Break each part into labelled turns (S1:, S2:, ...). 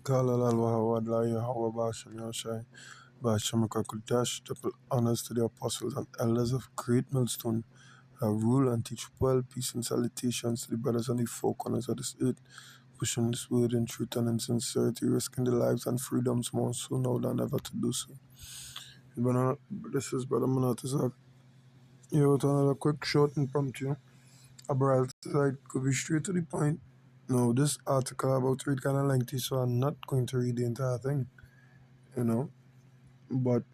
S1: قال الوهواد لا يهوى باشا Yoshai Bashamaka Kudash, double honors to the apostles and elders of great millstone, who rule and teach well, peace and salutations to the brothers on the four corners of this earth, pushing this word in truth and in sincerity, risking their lives and freedoms more so now than ever to do so. This is Brother Monatizak. Here with another quick, short, impromptu. Abra side could be straight to the point. No, this article about to read kind of lengthy, so I'm not going to read the entire thing, but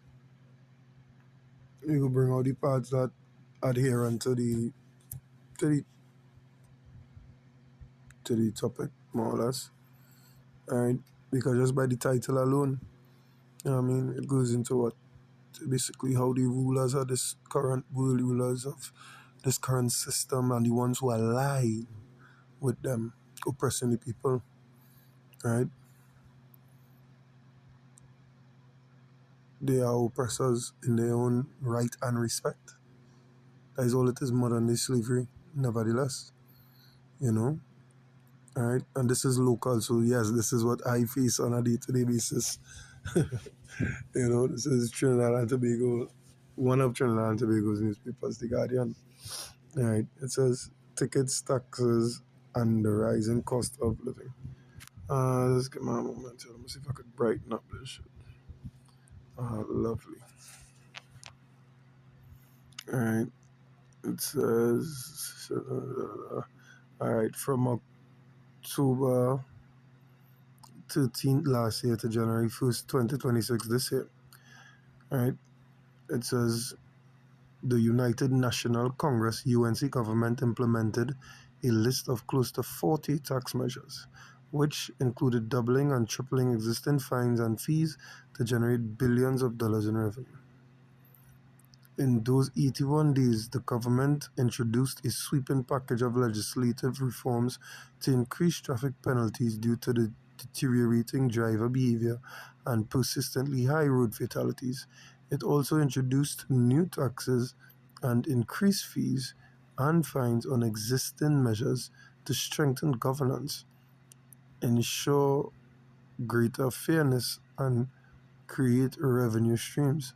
S1: you will bring out the parts that adherent to the to the topic, more or less. Right? Because just by the title alone, it goes into what basically how the rulers of this current world rulers of this current system and the ones who align with them oppressing the people, right? They are oppressors in their own right and respect. That is all it is, modern day slavery, nevertheless. Alright? And this is local, so yes, this is what I face on a day-to-day basis. This is Trinidad and Tobago, one of Trinidad and Tobago's newspapers, The Guardian. Alright, it says tickets, taxes, and the rising cost of living. Let's get my moment here. Let me see if I could brighten up this shit. Lovely. Alright, it says, alright, from October 13th last year to January 1st, 2026 this year. Alright, it says the United National Congress UNC government implemented a list of close to 40 tax measures, which included doubling and tripling existing fines and fees to generate billions of dollars in revenue. In those 81 days, the government introduced a sweeping package of legislative reforms to increase traffic penalties due to the deteriorating driver behavior and persistently high road fatalities. It also introduced new taxes and increased fees and fines on existing measures to strengthen governance, ensure greater fairness, and create revenue streams.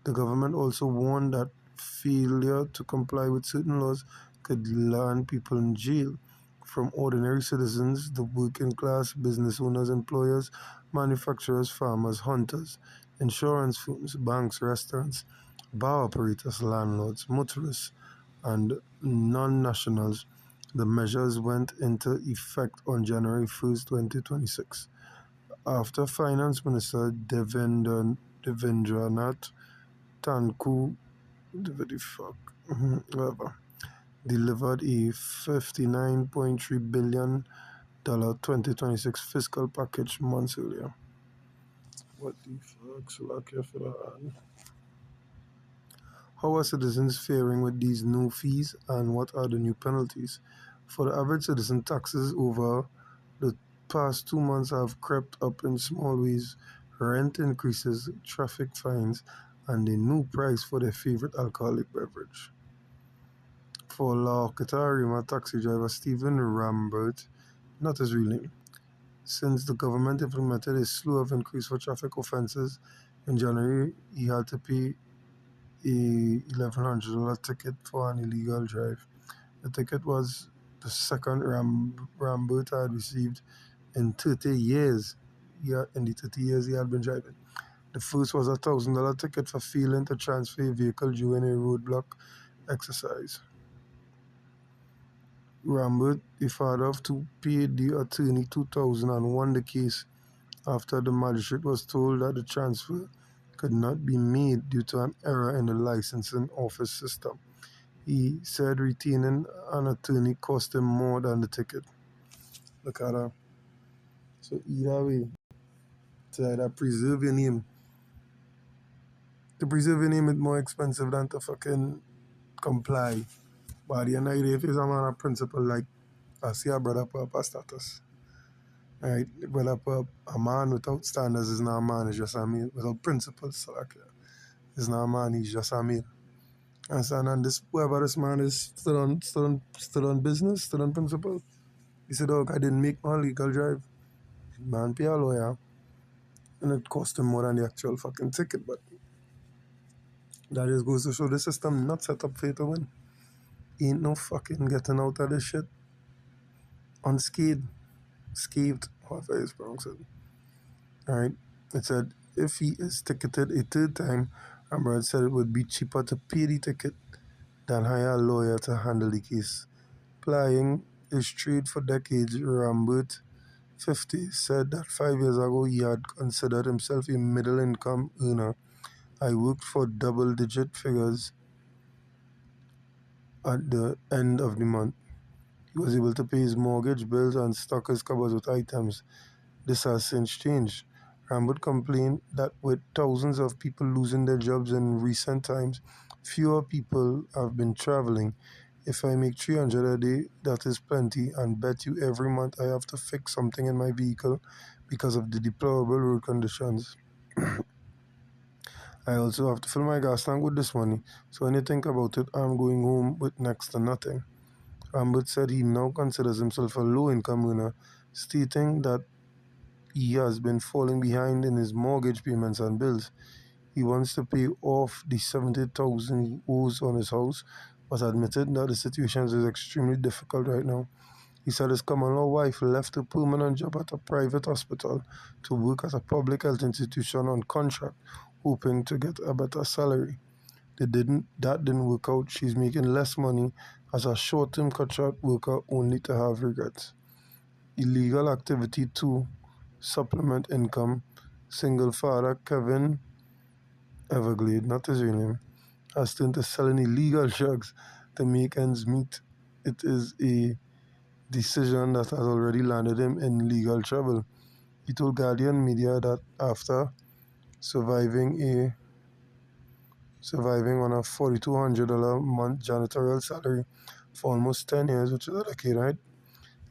S1: The government also warned that failure to comply with certain laws could land people in jail, from ordinary citizens, the working class, business owners, employers, manufacturers, farmers, hunters, insurance firms, banks, restaurants, bar operators, landlords, motorists, and non-nationals. The measures went into effect on January 1st, 2026, after Finance Minister Devendranath Tanku whatever, delivered a $59.3 billion 2026 fiscal package months earlier. What the fuck? Slovakia for that. How are citizens faring with these new fees, and what are the new penalties? For the average citizen, taxes over the past 2 months have crept up in small ways. Rent increases, traffic fines, and a new price for their favorite alcoholic beverage. For La Qatarima taxi driver Stephen Rambert, not his real name, since the government implemented a slew of increase for traffic offences in January, he had to pay a $1,100 ticket for an illegal drive. The ticket was the second Rambert had received in 30 years. In the 30 years he had been driving. The first was a $1,000 ticket for failing to transfer a vehicle during a roadblock exercise. Rambert, a father of two, paid the attorney $2,000 and won the case after the magistrate was told that the transfer could not be made due to an error in the licensing office system. He said retaining an attorney cost him more than the ticket. Look at that. So either way, to either preserve your name. To preserve your name is more expensive than to fucking comply. But at the end of the day, if you're a man of principle, like I see a brother put up a status. Right? Brother put up a man without standards is not a man, it's just a male. Without principles, so like, it's not a man, he's just a male. And this whoever this man is still on business, still on principle. He said, "Oh, I didn't make my legal drive." Man pay a lawyer and it cost him more than the actual fucking ticket, but that just goes to show the system not set up for you to win. Ain't no fucking getting out of this shit unscathed, scathed, whatever is pronounced. Alright? It said if he is ticketed a third time, Amber said it would be cheaper to pay the ticket than hire a lawyer to handle the case. Plying his trade for decades, Rambert, 50, said that 5 years ago he had considered himself a middle income earner. I worked for double digit figures at the end of the month. He was able to pay his mortgage, bills, and stock his cupboards with items. This has since changed. Rambert complained that with thousands of people losing their jobs in recent times, fewer people have been traveling. If I make 300 a day, that is plenty, and bet you every month I have to fix something in my vehicle because of the deplorable road conditions. I also have to fill my gas tank with this money, so when you think about it, I'm going home with next to nothing. Rambert said he now considers himself a low income earner, stating that he has been falling behind in his mortgage payments and bills. He wants to pay off the 70,000 he owes on his house, but admitted that the situation is extremely difficult right now. He said his common law wife left a permanent job at a private hospital to work at a public health institution on contract, hoping to get a better salary. That didn't work out. She's making less money as a short-term contract worker only to have regrets. Illegal activity to supplement income. Single father Kevin Everglade, not his real name, has turned to selling illegal drugs to make ends meet. It is a decision that has already landed him in legal trouble. He told Guardian Media that after surviving a surviving on a $4,200 a month janitorial salary for almost 10 years, which is a decade, right?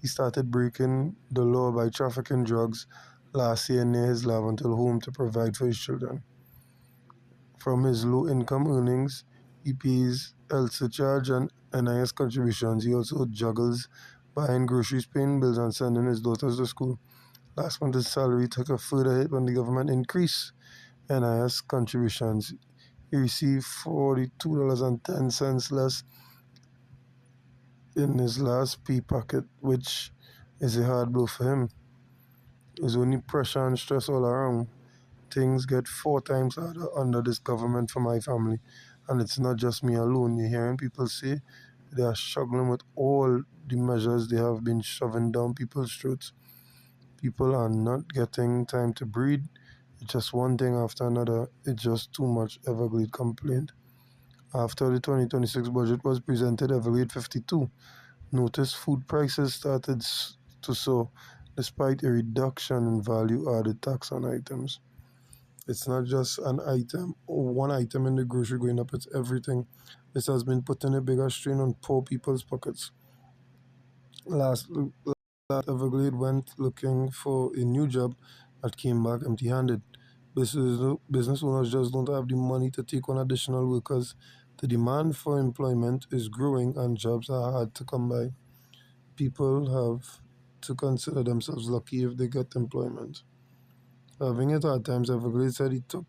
S1: He started breaking the law by trafficking drugs last year near his lab until home to provide for his children. From his low income earnings, he pays health surcharge and NIS contributions. He also juggles buying groceries, paying bills, and sending his daughters to school. Last month, his salary took a further hit when the government increased NIS contributions. He received $42.10 less in his last pay packet, which is a hard blow for him. There's only pressure and stress all around. Things get 4 times harder under this government for my family. And it's not just me alone. You're hearing people say they are struggling with all the measures they have been shoving down people's throats. People are not getting time to breathe. It's just one thing after another. It's just too much, Everglade complained. After the 2026 budget was presented, Everglade 52 noticed food prices started to soar despite a reduction in value added tax on items. It's not just an item or one item in the grocery going up, it's everything. This has been putting a bigger strain on poor people's pockets. Last Everglade went looking for a new job but came back empty handed. Business owners just don't have the money to take on additional workers. The demand for employment is growing and jobs are hard to come by. People have to consider themselves lucky if they get employment. Having it hard times, Everglade said he took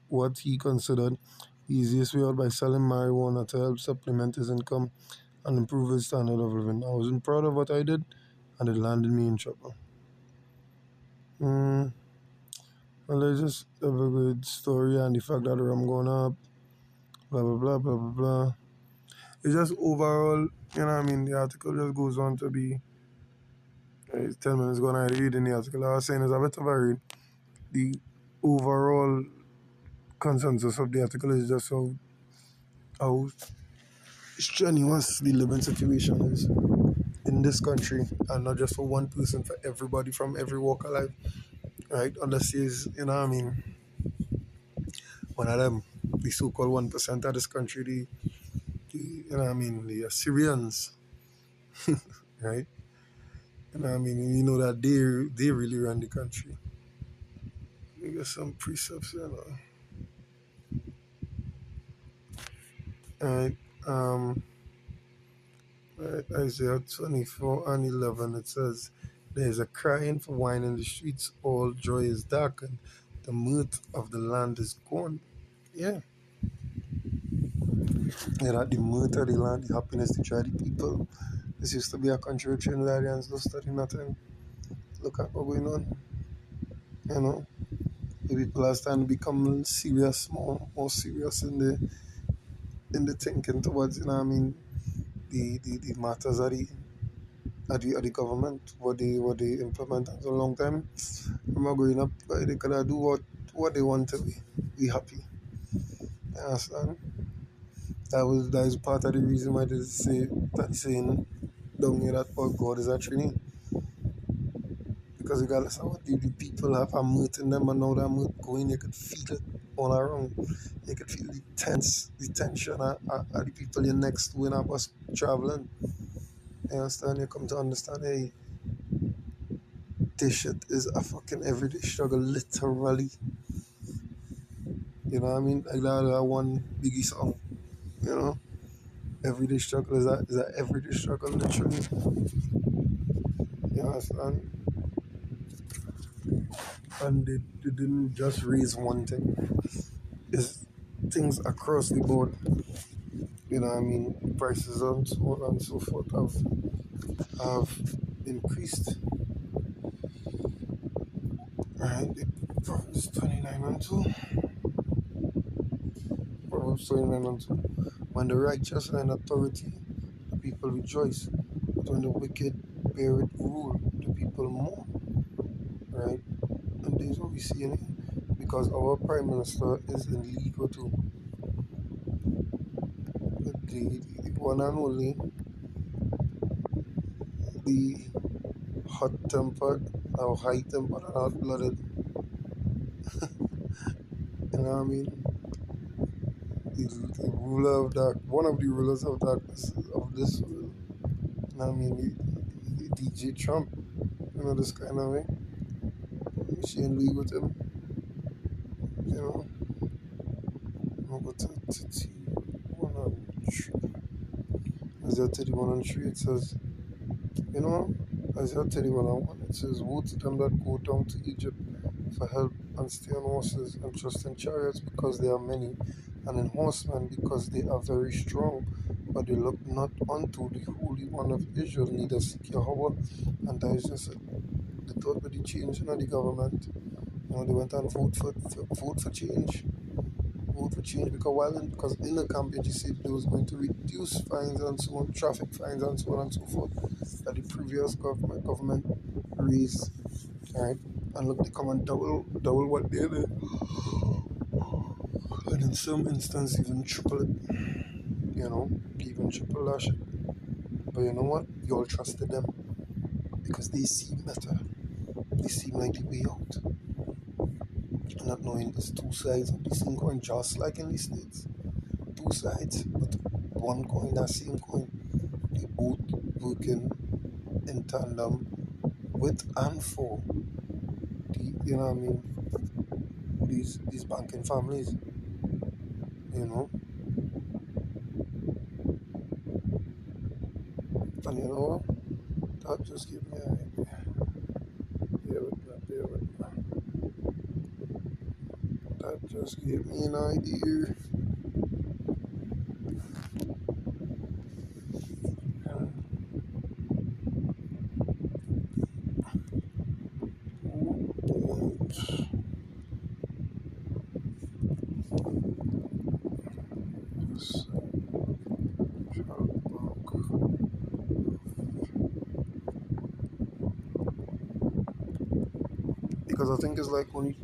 S1: what he considered the easiest way out by selling marijuana to help supplement his income and improve his standard of living. I wasn't proud of what I did, and it landed me in trouble. Mm, well, there's just Everglade story and the fact that the rum going up, blah, blah, blah, blah, blah, blah. It's just overall, you know what I mean? The article just goes on to be, it's 10 minutes gone, I read in the article. I was saying it's a bit of a read. The overall consensus of the article is just how strenuous the living situation is in this country, and not just for one person, for everybody from every walk of life, right? Unless he's, you know what I mean, one of them, the so-called 1% of this country, you know what I mean, the Assyrians, right? You know what I mean, you know that they really run the country. We got some precepts, you know. Alright, um, right, Isaiah 24 and 11, it says, There is a crying for wine in the streets, all joy is darkened, the mirth of the land is gone. Yeah, yeah, that the mirth of the land, the happiness to try the people. This used to be a country where Trinidadians don't study nothing. Look at what's going on, you know. The people are starting to become serious, more serious in the thinking towards, you know what I mean, the matters of the government, what they implement for a long time. Remember growing up, they could do what they want to be happy. You understand? That is part of the reason why they say that saying down here that oh, God is a Trinity. Because regardless of what the people have a mirth in them and now that mirth going, you could feel it all around. You could feel the tension of the people you're next to in a bus traveling. You understand? You come to understand, hey, this shit is a fucking everyday struggle, literally. You know what I mean? Like that one Biggie song, you know? Everyday struggle is a everyday struggle, literally. You understand? And they didn't just raise one thing. It's things across the board. You know what I mean? Prices and so on and so forth have increased. And Proverbs 29 and 2. Proverbs 29 and 2. When the righteous are in authority, the people rejoice. But when the wicked bear it rule, the people mourn. Right? And this is what we see in it. Because our Prime Minister is in league with the one and only, the hot tempered, or high tempered, and hot blooded. You know what I mean? The ruler of dark, one of the rulers of darkness of this world. You know what I mean? The DJ Trump, you know, this kind of way. She in league with him, you know. I'll go to 31 on 3. Isaiah 31 on 3, it says, you know, Isaiah 31 on 1, it says, woe to them that go down to Egypt for help and stay on horses and trust in chariots because they are many, and in horsemen because they are very strong. But they look not unto the Holy One of Israel, neither seek Yahweh. And that is just it. The thought with the change in the government. You know, they went and vote for change. Vote for change because in the campaign you said they was going to reduce fines and so on, traffic fines and so on and so forth that the previous government raised. Right? And look, they come and double what they did. And in some instances even triple it, you know, even triple that shit. But you know what? You all trusted them because they seem better. They seem like the way out. Not knowing there's two sides of the same coin, just like in the States. Two sides, but one coin, that same coin. They both working in tandem with and for the, you know what I mean, these banking families, you know. And you know what? That just gave me an idea. That just gave me an idea. Because I think it's like when you,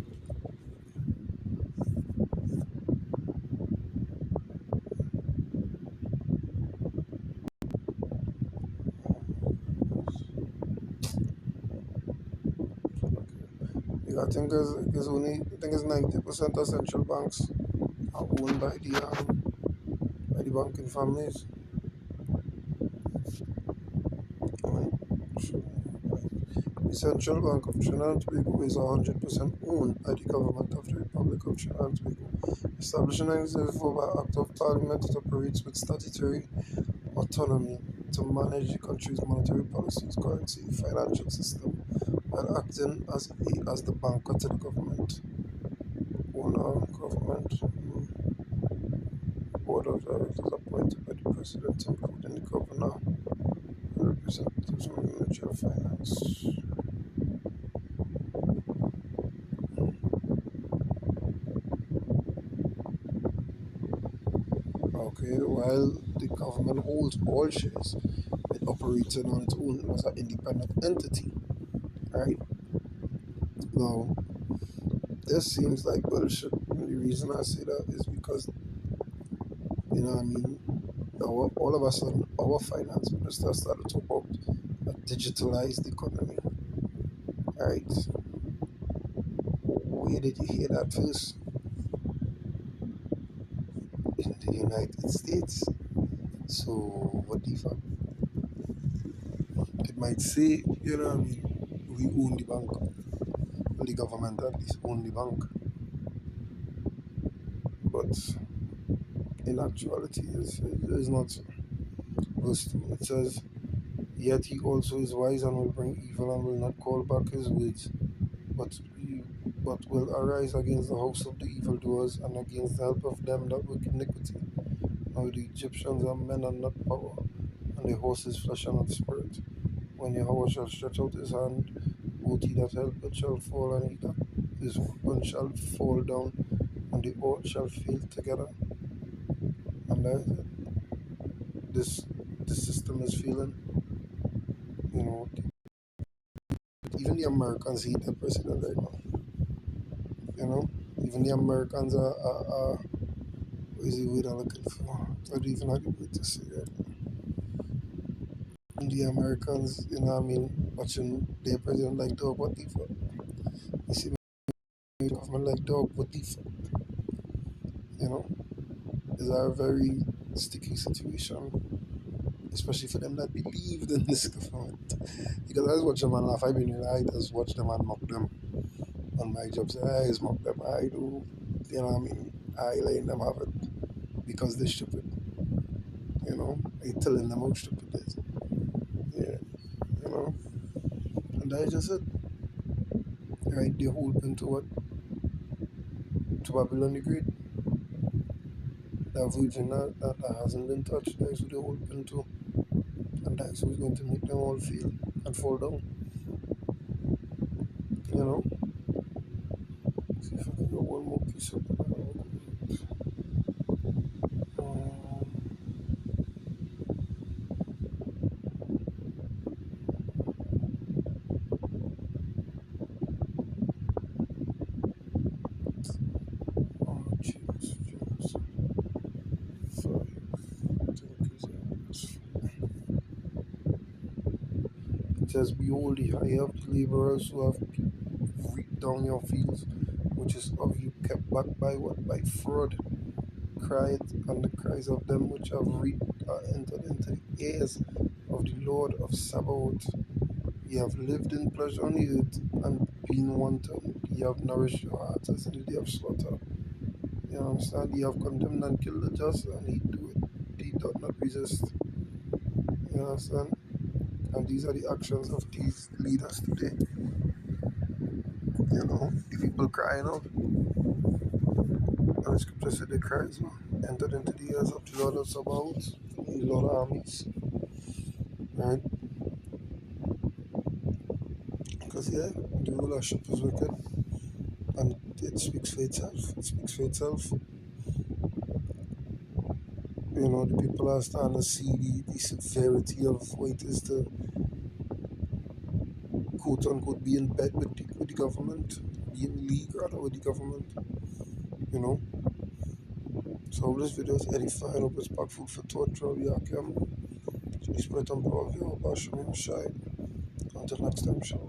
S1: I think it's only, I think it's 90% of central banks are owned by the banking families. Right? So, the Central Bank of Trinidad and Tobago is 100% owned by the government of the Republic of Trinidad and Tobago. Established in 1974 by Act of Parliament, it operates with statutory autonomy to manage the country's monetary policies, currency, financial system, and acting as the banker to the government. Owner, government, board of directors appointed by the president, including the governor, and representatives from the Ministry of Finance. Okay, while the government holds all shares, it operates on its own as an independent entity, right? Now, this seems like bullshit. And the reason I say that is because, I mean, all of a sudden, our finance minister started to talk about a digitalized economy, right? Where did you hear that first? In the United States. So, what the fuck? It might say, we own the bank, the government at least own the bank, but in actuality, it's not so. Verse 2, it says, "Yet he also is wise and will bring evil and will not call back his words, but but will arise against the house of the evildoers and against the help of them that work iniquity. Now the Egyptians are men and not power, and the horses flesh and not spirit. When Yahweh shall stretch out his hand, both he that helpeth shall fall, and he that is one shall fall down, and the all shall fail together." And this this system is failing. You know, even the Americans hate their president right now. You know, even the Americans are what is the word I'm looking for? I don't even know the word to say right now. And the Americans, watching their president like dog, what the fuck? You see, the government like dog, what the fuck? You know, it's a very sticky situation, especially for them that believed in this government. Because I just watch them and laugh. I mean, I just watch them and mock them on my jobs. I just mock them. I do, I let them have it because they're stupid. I telling them how stupid it is. Yeah, you know. And I just said, right, they hold into what? To Babylon the Great. That virgin that hasn't been touched, that is who they hold into. And that is who's going to make them all fail and fall down. You know? See if I can get one more piece of James, James. 5. It says, "Behold, I have the laborers who have reaped down your fields, which is of you kept back by what? By fraud. Cried, and the cries of them which have reaped are entered into the ears of the Lord of Sabaoth. Ye have lived in pleasure on the earth and been wanton. Ye have nourished your hearts as in the day of slaughter." You understand? Ye have condemned and killed the just, and he do it. He doth not resist. You understand? And these are the actions of these leaders today. The people crying out. And the scripture said they cry as well. Entered into the ears of the Lord of Sabaoth, the Lord of armies. Right? Because, the rulership is wicked. And it speaks for itself. It speaks for itself. The people are starting to see the severity of what it is to, quote unquote, be in bed with the government, be in league rather with the government. You know. So this video is edifying, hope it's packed food for thought, throughout the Akim. Please put it on power of your passion and shine. Until next time, shalom.